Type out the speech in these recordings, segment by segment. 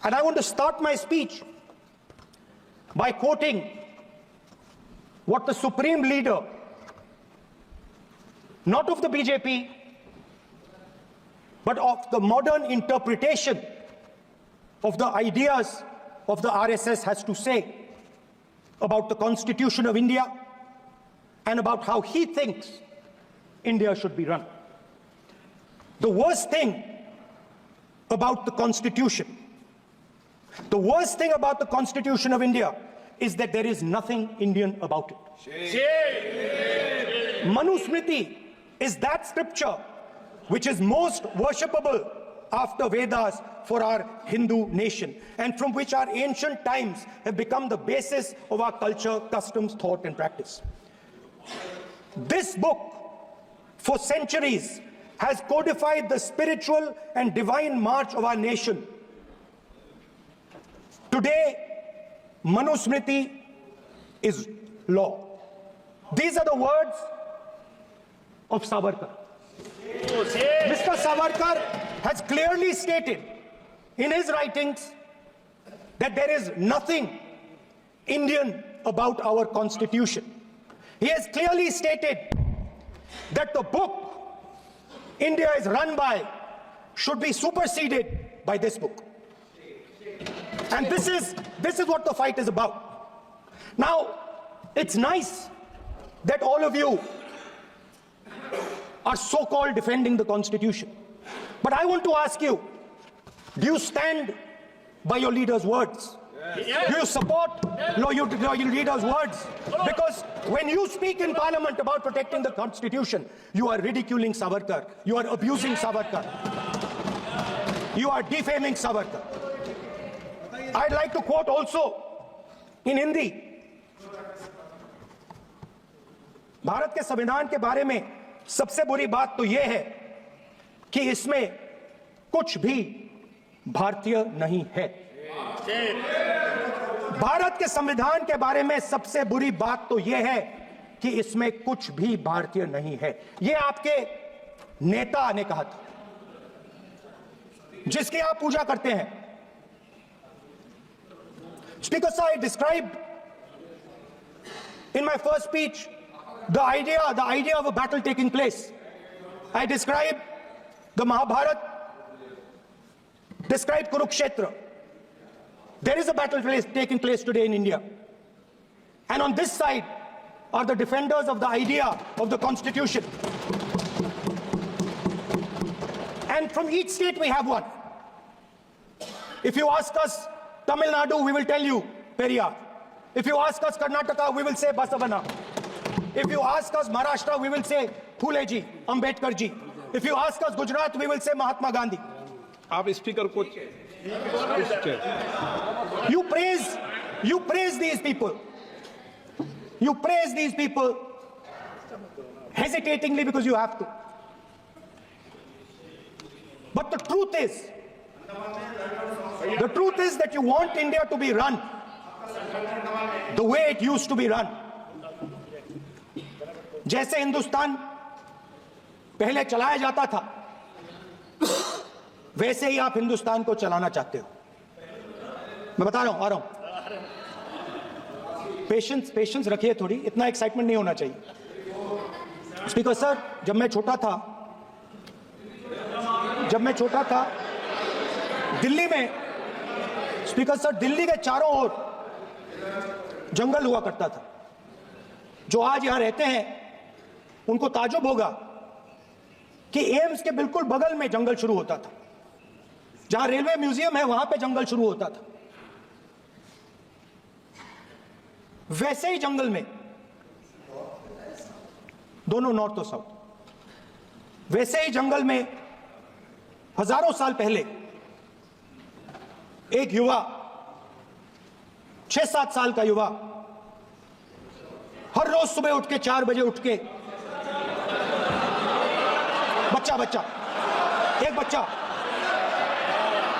And I want to start my speech by quoting what the Supreme Leader, not of the BJP, but of the modern interpretation of the ideas of the RSS has to say about the Constitution of India and about how he thinks India should be run. The worst thing about the Constitution, the worst thing about the Constitution of India is that there is nothing Indian about it. Manusmriti is that scripture which is most worshipable after Vedas for our Hindu nation, and from which our ancient times have become the basis of our culture, customs, thought, and practice. This book, for centuries, has codified the spiritual and divine march of our nation. Today, Manusmriti is law. These are the words of Savarkar. Mr. Savarkar has clearly stated in his writings that there is nothing Indian about our Constitution. He has clearly stated that the book India is run by should be superseded by this book. And this is what the fight is about. Now, it's nice that all of you are so-called defending the Constitution. But I want to ask you, do you stand by your leader's words? Yes. Do you support your leader's words? Because when you speak in Parliament about protecting the Constitution, you are ridiculing Savarkar. You are abusing Savarkar. You are defaming Savarkar. I'd like to quote also in Hindi. Bharat के संविधान के बारे में सबसे बुरी बात तो यह है कि इसमें कुछ भी भारतीय नहीं है। भारत के संविधान के बारे में सबसे बुरी बात तो यह है कि इसमें कुछ भी भारतीय नहीं है। यह आपके नेता ने कहा था, जिसकी आप पूजा करते हैं। Speaker sir, I described in my first speech the idea of a battle taking place. I described the Mahabharata, described Kurukshetra. There is a battle taking place today in India. And on this side are the defenders of the idea of the Constitution. And from each state we have one. If you ask us Tamil Nadu, we will tell you Periyar. If you ask us Karnataka, we will say Basavana. If you ask us Maharashtra, we will say Phule ji, Ambedkar ji. If you ask us Gujarat, we will say Mahatma Gandhi. आप speaker को You praise these people. You praise these people hesitatingly because you have to. But the truth is that you want India to be run the way it used to be run. जैसे हिंदुस्तान पहले चलाया जाता था, वैसे ही आप हिंदुस्तान को चलाना चाहते हो। मैं बता रहा हूं, आ रहा हूं। पेशेंस रखिए थोड़ी, इतना एक्साइटमेंट नहीं होना चाहिए। स्पीकर सर, जब मैं छोटा था दिल्ली में, स्पीकर सर, दिल्ली के चारों ओर जंगल हुआ करता था। जो आज यहां रहते हैं उनको ताजुब होगा कि एम्स के बिल्कुल बगल में जंगल शुरू होता था। जहां रेलवे म्यूजियम है वहां पे जंगल शुरू होता था। वैसे ही जंगल में, दोनों नॉर्थ और साउथ, वैसे ही जंगल में हजारों साल पहले एक युवा, 6-7 साल का युवा, हर रोज सुबह उठ के 4 बजे उठ के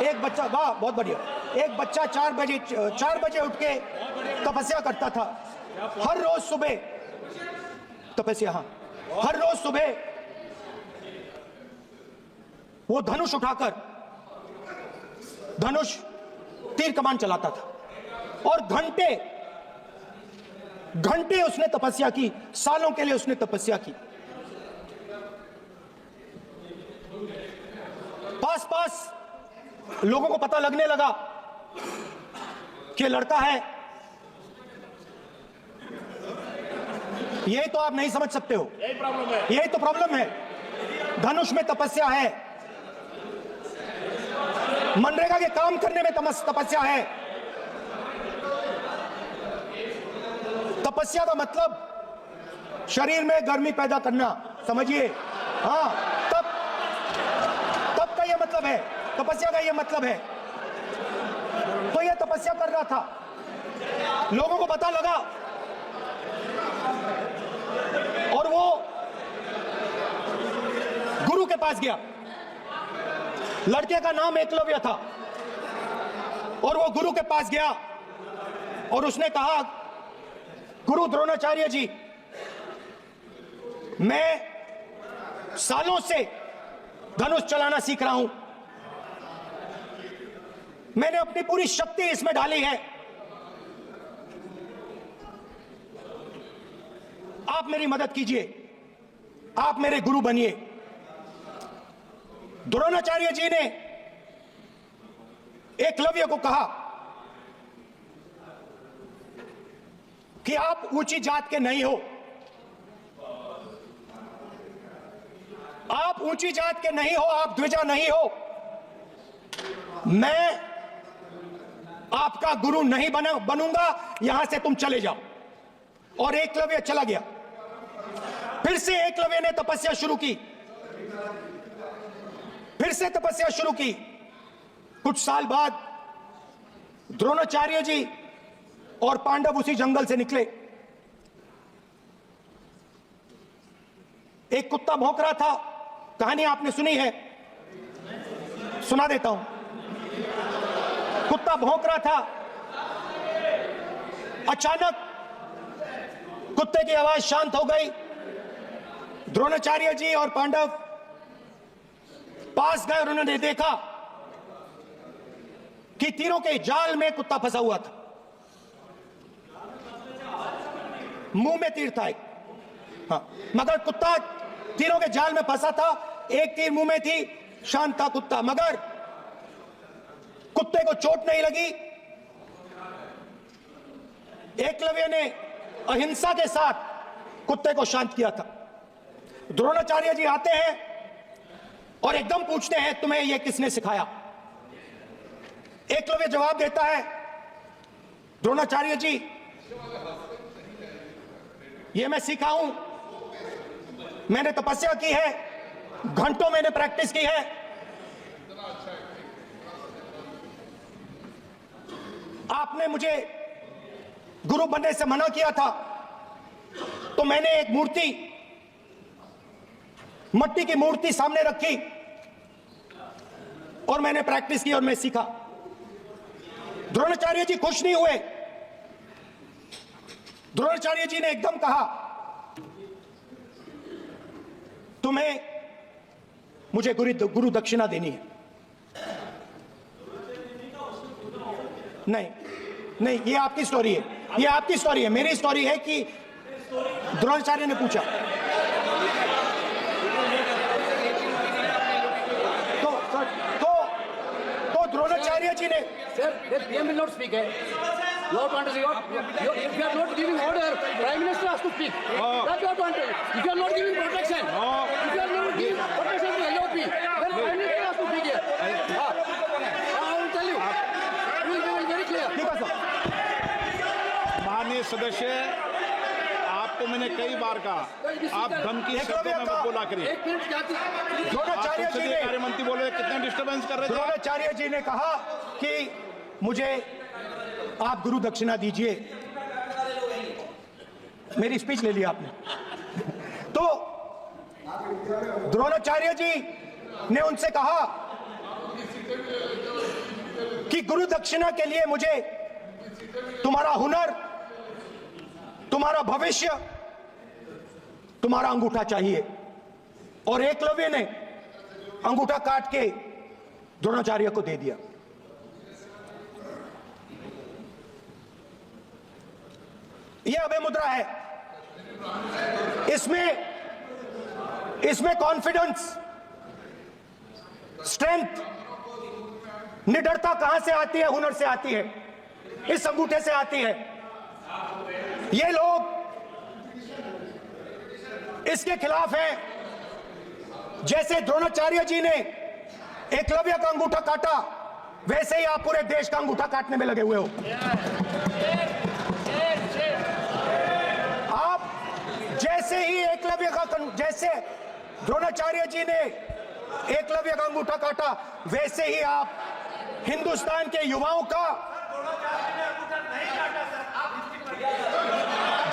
एक बच्चा, वाह बहुत बढ़िया, एक बच्चा 4 बजे उठ के तपस्या करता था। हर रोज सुबह तपस्या, हर रोज सुबह वो धनुष उठाकर, धनुष तीर कमान चलाता था, और घंटे घंटे उसने तपस्या की, सालों के लिए उसने तपस्या की। पास पास लोगों को पता लगने लगा कि लड़का है। यही तो आप नहीं समझ सकते हो, यही प्रॉब्लम है। यही तो प्रॉब्लम है। धनुष में तपस्या है, मनरेगा के काम करने में तपस्या है। तपस्या का मतलब शरीर में गर्मी पैदा करना, समझिए। हाँ, तब का यह मतलब है, तपस्या का यह मतलब है। तो यह तपस्या कर रहा था, लोगों को पता लगा, और वो गुरु के पास गया। लड़के का नाम एकलव्य था, और वो गुरु के पास गया और उसने कहा, गुरु द्रोणाचार्य जी, मैं सालों से धनुष चलाना सीख रहा हूं, मैंने अपनी पूरी शक्ति इसमें डाली है, आप मेरी मदद कीजिए, आप मेरे गुरु बनिए। द्रोणाचार्य जी ने एकलव्य को कहा कि आप ऊंची जात के नहीं हो, आप ऊंची जात के नहीं हो, आप द्विजा नहीं हो, मैं आपका गुरु नहीं बनूंगा, यहां से तुम चले जाओ। और एकलव्य चला गया। फिर से एकलव्य ने तपस्या शुरू की, फिर से तपस्या शुरू की। कुछ साल बाद द्रोणाचार्य जी और पांडव उसी जंगल से निकले। एक कुत्ता भौंक रहा था, कहानी आपने सुनी है, सुना देता हूं। कुत्ता भौंक रहा था, अचानक कुत्ते की आवाज शांत हो गई। द्रोणाचार्य जी और पांडव पास गए और उन्होंने देखा कि तीरों के जाल में कुत्ता फंसा हुआ था, मुंह में तीर था एक। हाँ, मगर कुत्ता तीरों के जाल में फंसा था, एक तीर मुंह में थी, शांत था कुत्ता, मगर कुत्ते को चोट नहीं लगी। एकलव्य ने अहिंसा के साथ कुत्ते को शांत किया था। द्रोणाचार्य जी आते हैं और एकदम पूछते हैं, तुम्हें यह किसने सिखाया? एकलव्य जवाब देता है, द्रोणाचार्य जी, यह मैं सीखा हूं, मैंने तपस्या की है, घंटों मैंने प्रैक्टिस की है। आपने मुझे गुरु बनने से मना किया था, तो मैंने एक मूर्ति, मट्टी की मूर्ति सामने रखी और मैंने प्रैक्टिस की और मैं सीखा। द्रोणाचार्य जी खुश नहीं हुए। द्रोणाचार्य जी ने एकदम कहा, तुम्हें मुझे गुरु दक्षिणा देनी है। नहीं नहीं, ये आपकी स्टोरी है, ये आपकी स्टोरी है। मेरी स्टोरी है कि द्रोणाचार्य ने पूछा, तो द्रोणाचार्य जी ने, Sir, the PM will not speak. Lord Wonders, if you are not giving order, Prime Minister has to speak. That's what Wonders. If you are not giving protection, if you are not giving protection to LOP, then Prime Minister has to speak here. I will tell you. We will be very clear. ठीक है sir. माननीय सदस्य, आपको मैंने कई बार कहा, आप धमकी शब्दों में मत बोला करिए। एक मिनट जाती द्रोणाचार्य जी संसदीय ने, कार्य मंत्री बोले, कितने डिस्टर्बेंस कर रहे थे। द्रोणाचार्य जी ने कहा कि मुझे आप गुरु दक्षिणा दीजिए। मेरी स्पीच ले लिया आपने। तो द्रोणाचार्य जी ने उनसे कहा कि गुरु दक्षिणा के लिए मुझे तुम्हारा हुनर, तुम्हारा भविष्य, तुम्हारा अंगूठा चाहिए। और एकलव्य ने अंगूठा काट के द्रोणाचार्य को दे दिया। ये अभय मुद्रा है। इसमें कॉन्फिडेंस, स्ट्रेंथ, निडरता कहां से आती है? हुनर से आती है, इस अंगूठे से आती है। ये लोग इसके खिलाफ हैं। जैसे द्रोणाचार्य जी ने एकलव्य का अंगूठा काटा, वैसे ही आप पूरे देश का अंगूठा काटने में लगे हुए हो। आप जैसे ही जैसे द्रोणाचार्य जी ने एकलव्य का अंगूठा काटा, वैसे ही आप हिंदुस्तान के युवाओं का,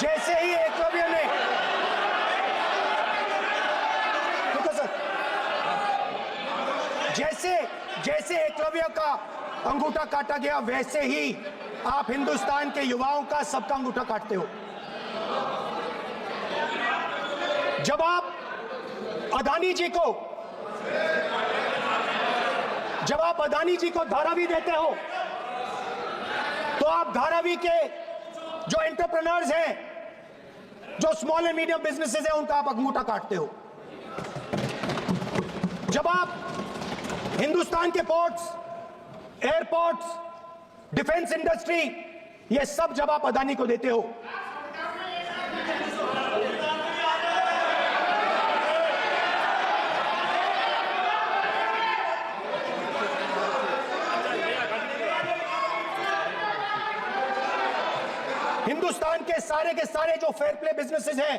जैसे ही एकलव्य ने, जैसे एकलव्य का अंगूठा काटा गया, वैसे ही आप हिंदुस्तान के युवाओं का, सबका अंगूठा काटते हो। जब आप अदानी जी को धारावी देते हो, तो आप धारावी के जो एंटरप्रेन्योर्स हैं, जो स्मॉल एंड मीडियम बिजनेसेस हैं, उनका आप अंगूठा काटते हो। जब आप हिंदुस्तान के पोर्ट्स, एयरपोर्ट्स, डिफेंस इंडस्ट्री, ये सब जब आप अदानी को देते हो, हिंदुस्तान के सारे जो फेयर प्ले बिजनेसेस हैं,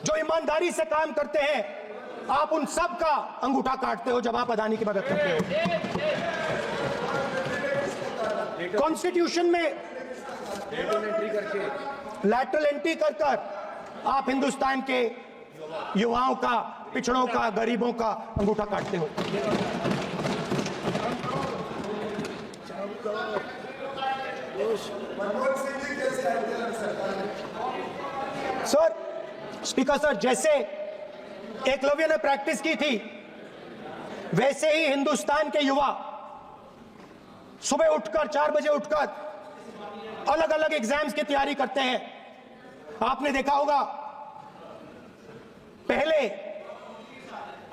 जो ईमानदारी से काम करते हैं, आप उन सब का अंगूठा काटते हो जब आप अदानी की मदद करते हो। कॉन्स्टिट्यूशन में लैटरल एंट्री कर आप हिंदुस्तान के युवाओं का, पिछड़ों का, गरीबों का अंगूठा काटते हो। सर, स्पीकर सर, जैसे एकलव्य ने प्रैक्टिस की थी, वैसे ही हिंदुस्तान के युवा सुबह उठकर 4 बजे उठकर अलग अलग एग्जाम्स की तैयारी करते हैं। आपने देखा होगा, पहले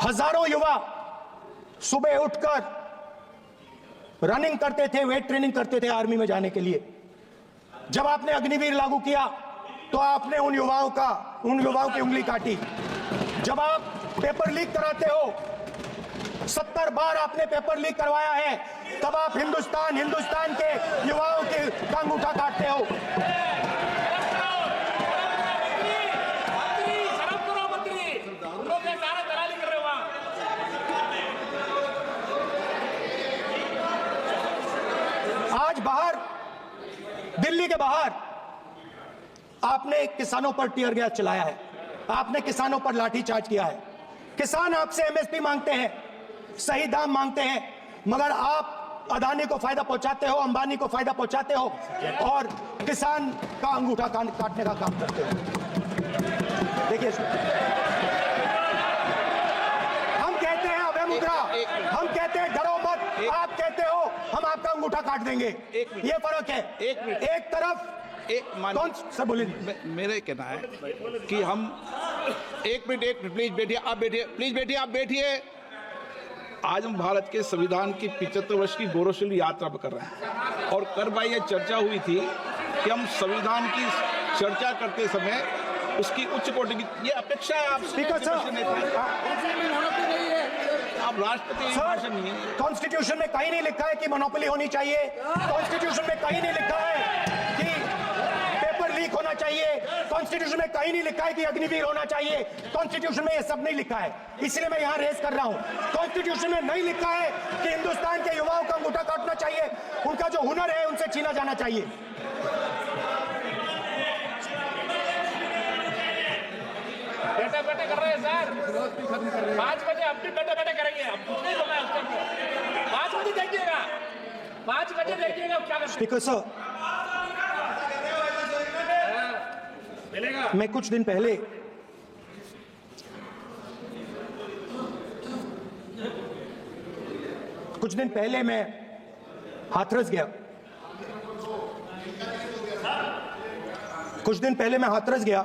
हजारों युवा सुबह उठकर रनिंग करते थे, वेट ट्रेनिंग करते थे आर्मी में जाने के लिए। जब आपने अग्निवीर लागू किया, तो आपने उन युवाओं की उंगली काटी। जब आप पेपर लीक कराते हो, 70 बार आपने पेपर लीक करवाया है, तब आप हिंदुस्तान के युवाओं के अंगूठा काटते हो। आज बाहर, दिल्ली के बाहर, आपने किसानों पर टीयर गैस चलाया है, आपने किसानों पर लाठीचार्ज किया है। किसान आपसे एमएसपी मांगते हैं, सही दाम मांगते हैं, मगर आप अदानी को फायदा पहुंचाते हो, अंबानी को फायदा पहुंचाते हो और किसान का अंगूठा काटने का काम करते हो। देखिए, हम कहते हैं अभय मुद्रा, हम कहते हैं डरो मत, आप कहते हो हम आपका अंगूठा काट देंगे। ये फर्क है। एक तरफ कौन सर बोलिए। मेरे कहना है कि हम एक मिनट प्लीज बैठिए, आप बैठिए, प्लीज बैठिए, आप बैठिए। आज हम भारत के संविधान की 75 वर्ष की गौरवशाली यात्रा कर रहे हैं और कर भाई ये चर्चा हुई थी कि हम संविधान की चर्चा करते समय उसकी उच्च कोटि की ये अपेक्षा है। आप स्पीकर सर, आप राष्ट्रपति भाषण नहीं है। कॉन्स्टिट्यूशन में कहीं नहीं लिखा है कि मोनोपोली होनी चाहिए। कॉन्स्टिट्यूशन में कहीं नहीं लिखा है कि पेपर लीक होना चाहिए। कॉन्स्टिट्यूशन में कहीं नहीं लिखा है कि अग्निवीर होना चाहिए। कॉन्स्टिट्यूशन में ये सब नहीं लिखा है, इसलिए मैं यहाँ रेस कर रहा हूँ। कॉन्स्टिट्यूशन में नहीं लिखा है कि हिंदुस्तान के युवाओं का अंगूठा काटना चाहिए, उनका जो हुनर है उनसे छीना जाना चाहिए। बैठे कर रहे हैं सर, 5 बजे अब भी बैठे करेंगे। अब कुछ नहीं होगा उसके लिए। 5 बजे देखिएगा, 5 बजे देखिएगा क्या करते हैं। स्पीकर सर, मिलेगा। मैं कुछ दिन मैं हाथरस गया। कुछ दिन पहले मैं हाथरस गया।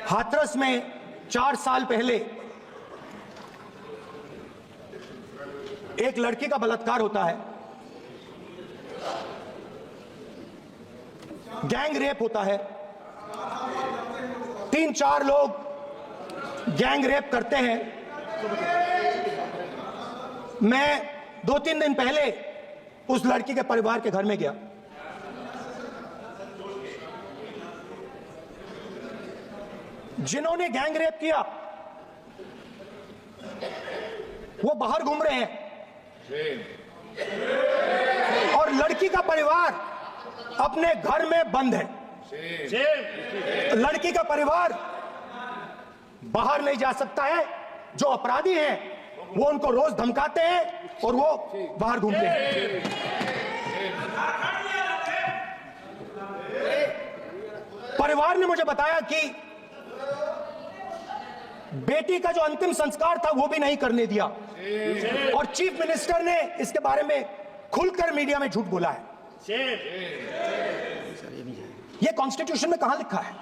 हाथरस में 4 साल पहले एक लड़की का बलात्कार होता है, गैंग रेप होता है। 3-4 लोग गैंग रेप करते हैं। मैं 2-3 दिन पहले उस लड़की के परिवार के घर में गया। जिन्होंने गैंग रेप किया वो बाहर घूम रहे हैं और लड़की का परिवार अपने घर में बंद है। लड़की का परिवार बाहर नहीं जा सकता है। जो अपराधी हैं वो उनको रोज धमकाते हैं और वो बाहर घूमते हैं। परिवार ने मुझे बताया कि बेटी का जो अंतिम संस्कार था वो भी नहीं करने दिया और चीफ मिनिस्टर ने इसके बारे में खुलकर मीडिया में झूठ बोला है। ये कॉन्स्टिट्यूशन में कहां लिखा है?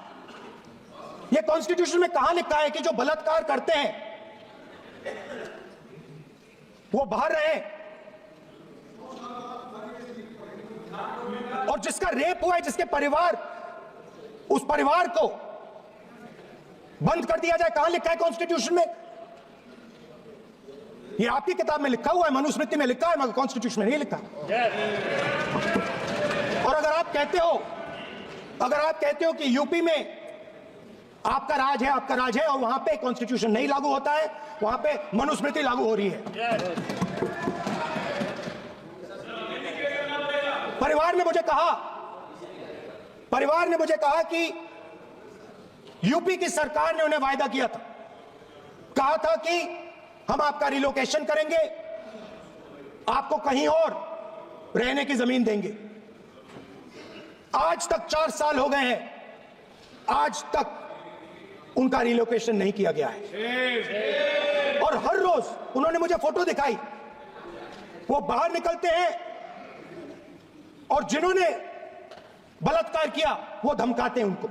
ये कॉन्स्टिट्यूशन में कहां लिखा है कि जो बलात्कार करते हैं वो बाहर रहे और जिसका रेप हुआ है, जिसके परिवार, उस परिवार को बंद कर दिया जाए? कहां लिखा है कॉन्स्टिट्यूशन में? ये आपकी किताब में लिखा हुआ है, मनुस्मृति में लिखा है, मगर कॉन्स्टिट्यूशन में नहीं लिखा। और अगर आप कहते हो कि यूपी में आपका राज है और वहां पे कॉन्स्टिट्यूशन नहीं लागू होता है, वहां पे मनुस्मृति लागू हो रही है। परिवार ने मुझे कहा कि यूपी की सरकार ने उन्हें वायदा किया था, कहा था कि हम आपका रिलोकेशन करेंगे, आपको कहीं और रहने की जमीन देंगे। आज तक 4 साल हो गए हैं, आज तक उनका रिलोकेशन नहीं किया गया है। और हर रोज उन्होंने मुझे फोटो दिखाई, वो बाहर निकलते हैं और जिन्होंने बलात्कार किया वो धमकाते हैं उनको।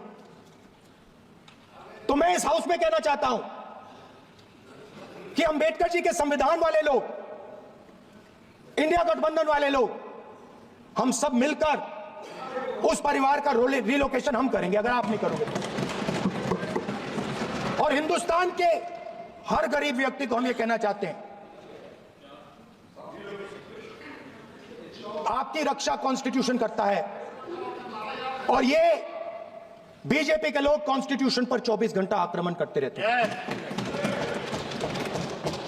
तो मैं इस हाउस में कहना चाहता हूं कि अंबेडकर जी के संविधान वाले लोग, इंडिया गठबंधन वाले लोग, हम सब मिलकर उस परिवार का रिलोकेशन हम करेंगे अगर आप नहीं करोगे। और हिंदुस्तान के हर गरीब व्यक्ति को हम ये कहना चाहते हैं, आपकी रक्षा कॉन्स्टिट्यूशन करता है और ये बीजेपी के लोग कॉन्स्टिट्यूशन पर 24 घंटा आक्रमण करते रहते हैं।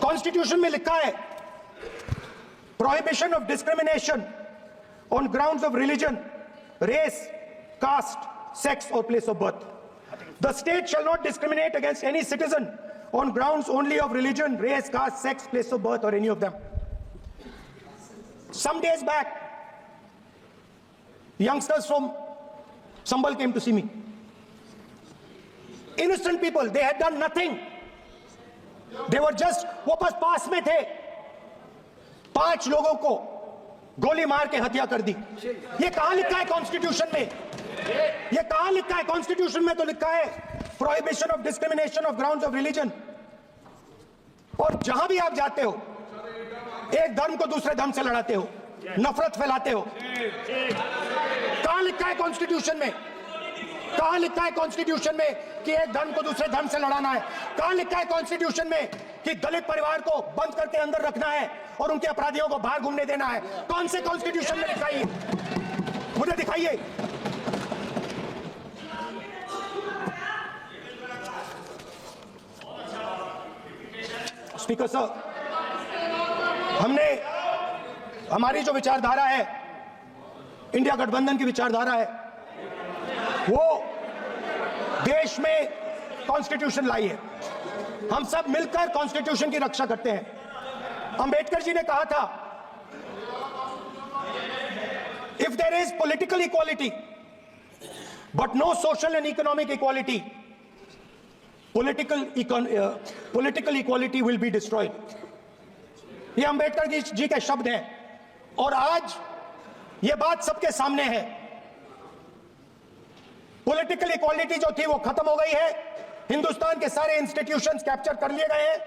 कॉन्स्टिट्यूशन में लिखा है prohibition of discrimination on grounds of religion, race, caste, sex और place of birth. The state shall not discriminate against any citizen on grounds only of religion, race, caste, sex, place of birth और any of them. Some days back, youngsters from Sambal came to see me. Innocent people, they had done nothing. They were just, वो बस पास में थे, 5 लोगों को गोली मार के हत्या कर दी। ये कहां लिखा है कॉन्स्टिट्यूशन में? ये कहां लिखा है कॉन्स्टिट्यूशन में? तो लिखा है prohibition of discrimination of grounds of religion. और जहां भी आप जाते हो, एक धर्म को दूसरे धर्म से लड़ाते हो, नफरत फैलाते हो। कहां लिखा है कॉन्स्टिट्यूशन में? कहां लिखा है कॉन्स्टिट्यूशन में कि एक धर्म को दूसरे धर्म से लड़ाना है? कहां लिखा है कॉन्स्टिट्यूशन में कि दलित परिवार को बंद करके अंदर रखना है और उनके अपराधियों को बाहर घूमने देना है? कौन से कॉन्स्टिट्यूशन में लिखा है? मुझे दिखाइए। स्पीकर साहब, हमारी जो विचारधारा है, इंडिया गठबंधन की विचारधारा है, वो देश में कॉन्स्टिट्यूशन लाई है। हम सब मिलकर कॉन्स्टिट्यूशन की रक्षा करते हैं। अंबेडकर जी ने कहा था, if there is political equality but no social and economic equality, political equality will be destroyed. ये अंबेडकर जी के शब्द हैं और आज ये बात सबके सामने है पॉलिटिकल इक्वालिटी जो थी वो खत्म हो गई है। हिंदुस्तान के सारे इंस्टीट्यूशंस कैप्चर कर लिए गए हैं।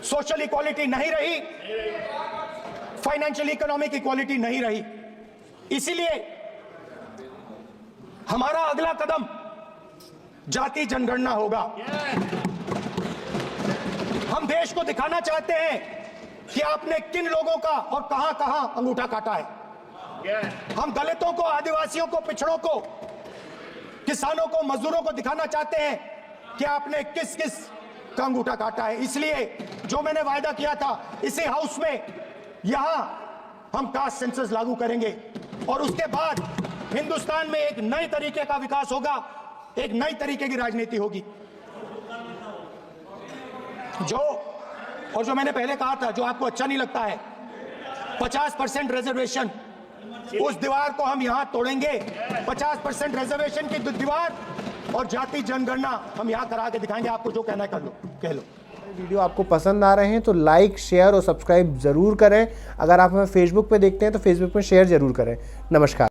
सोशल इक्वालिटी नहीं रही, फाइनेंशियल इकोनॉमिक इक्वालिटी नहीं रही। इसीलिए हमारा अगला कदम जाति जनगणना होगा। हम देश को दिखाना चाहते हैं कि आपने किन लोगों का और कहां कहां अंगूठा काटा है। हम दलितों को, आदिवासियों को, पिछड़ों को, किसानों को, मजदूरों को दिखाना चाहते हैं कि आपने किस किस का अंगूठा काटा है। इसलिए जो मैंने वायदा किया था, इसी हाउस में यहां हम कास्ट सेंसस लागू करेंगे और उसके बाद हिंदुस्तान में एक नए तरीके का विकास होगा, एक नई तरीके की राजनीति होगी। जो मैंने पहले कहा था, जो आपको अच्छा नहीं लगता है, 50% रिजर्वेशन, उस दीवार को हम यहां तोड़ेंगे। 50% रिजर्वेशन की दीवार और जाति जनगणना हम यहां करा के दिखाएंगे। आपको जो कहना है कर लो, कह लो। वीडियो आपको पसंद आ रहे हैं तो लाइक, शेयर और सब्सक्राइब जरूर करें। अगर आप हमें फेसबुक पे देखते हैं तो फेसबुक पे शेयर जरूर करें। नमस्कार।